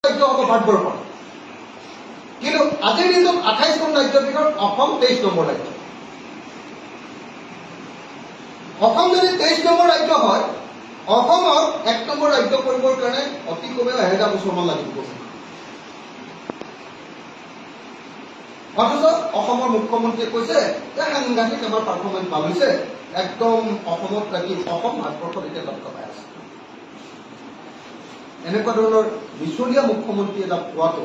ৰাজ্য হ'ব ভাৰতবৰ্ষৰ। কিন্তু আজিৰ দিনত 28খন ৰাজ্যৰ ভিতৰত অসম 23 নম্বৰ ৰাজ্য। অসম যদি 23 নম্বৰ ৰাজ্য হয়, অসমক 1 নম্বৰ ৰাজ্য কৰিবৰ কাৰণে অতি কমেও 1000 বছৰমান লাগিব। অথচ অসমৰ মুখ্যমন্ত্ৰীয়ে কৈছে যে সাংঘাতিক আমাৰ পাৰফৰ্মেঞ্চ ভাল হৈছে, একদম অসমত লাগি অসম ভাৰতবৰ্ষত এতিয়া লক্ষ্য পাই আছে। এনেকুৱা ধৰণৰ মিছলীয়া মুখ্যমন্ত্ৰী এটা পোৱাটো,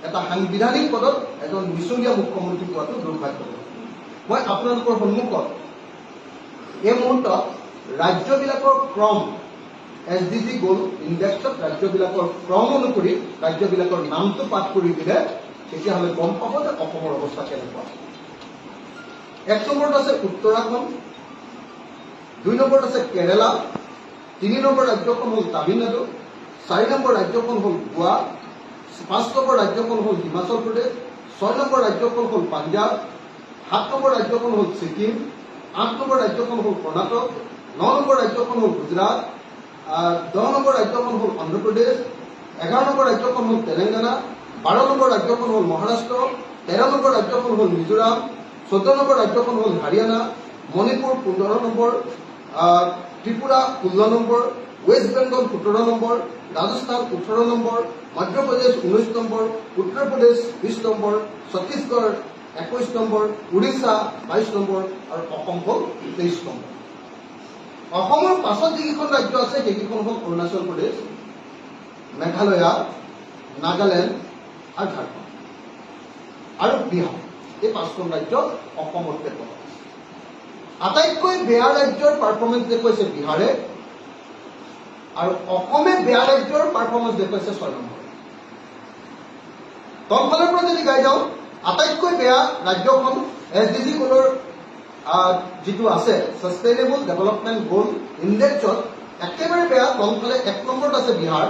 এটা সাংবিধানিক পদত এজন মিছলীয়া মুখ্যমন্ত্ৰী পোৱাটো দুৰ্ভাগ্যজনক। মই আপোনালোকৰ সন্মুখত এই মুহূৰ্তত ৰাজ্যবিলাকৰ ক্ৰম SDG গ'ল ইণ্ডেক্সত ৰাজ্যবিলাকৰ ক্ৰম অনুসৰি ৰাজ্যবিলাকৰ নামটো পাঠ কৰি দিলে তেতিয়াহ'লে গম পাব যে অসমৰ অৱস্থা কেনেকুৱা। 1 নম্বৰত আছে উত্তৰাখণ্ড, 2 নম্বৰত আছে কেৰালা, 3 নম্বৰ ৰাজ্যখন হ'ল তামিলনাডু, 4 নম্বৰ ৰাজ্যখন হ'ল গোৱা, 5 নম্বৰ ৰাজ্যখন হ'ল হিমাচল প্ৰদেশ, 6 নম্বৰ ৰাজ্যখন হ'ল পাঞ্জাৱ, 7 নম্বৰ ৰাজ্যখন হ'ল ছিকিম, 8 নম্বৰ ৰাজ্যখন হ'ল কৰ্ণাটক, 9 নম্বৰ ৰাজ্যখন হ'ল গুজৰাট, 10 নম্বৰ ৰাজ্যখন হ'ল অন্ধ্ৰপ্ৰদেশ, 11 নম্বৰ ৰাজ্যখন হ'ল তেলেংগানা, 12 নম্বৰ ৰাজ্যখন হ'ল মহাৰাষ্ট্ৰ, 13 নম্বৰ ৰাজ্যখন হ'ল মিজোৰাম, 14 নম্বৰ ৰাজ্যখন হ'ল Haryana, Manipur 15 number, Tripura 16 number, West Bengal 17 number, Rajasthan 18 number, Madhya Pradesh 19 number, Uttar Pradesh 20 number, Chhattisgarh 21 number, Orissa 22 number আৰু অসম হ'ল 23 নম্বৰ। অসমৰ পাছত যিকেইখন ৰাজ্য আছে সেইকেইখন হ'ল অৰুণাচল প্ৰদেশ, মেঘালয়া, নাগালেণ্ড আৰু ঝাৰখণ্ড আৰু বিহাৰ। এই 5খন ৰাজ্য অসমৰ পেটত আছে। আটাইতকৈ বেয়া ৰাজ্যৰ পাৰফৰ্মেঞ্চ দেখুৱাইছে বিহাৰে আৰু অসমে বেয়া ৰাজ্যৰ পাৰফৰ্মেঞ্চ দেখুৱাইছে 6 নম্বৰ। তলফালৰ পৰা যদি গাই যাওঁ, আটাইতকৈ বেয়া ৰাজ্যখন SDG গ'লৰ যিটো আছে ছাষ্টেইনেবল ডেভেলপমেণ্ট গ'ল ইণ্ডেক্সত একেবাৰে বেয়া। তলফালে 1 নম্বৰত আছে বিহাৰ,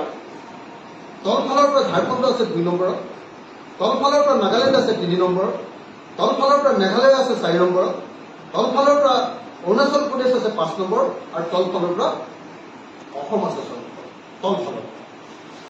তলফালৰ পৰা ঝাৰখণ্ড আছে 2 নম্বৰত, তলফালৰ পৰা নাগালেণ্ড আছে 3 নম্বৰত, তলফালৰ পৰা মেঘালয় আছে 4 নম্বৰত, তলফালৰ পৰা অৰুণাচল প্ৰদেশ আছে 5 নম্বৰ আৰু তলফালৰ পৰা অসম আছে 6 নম্বৰ। তলফালৰ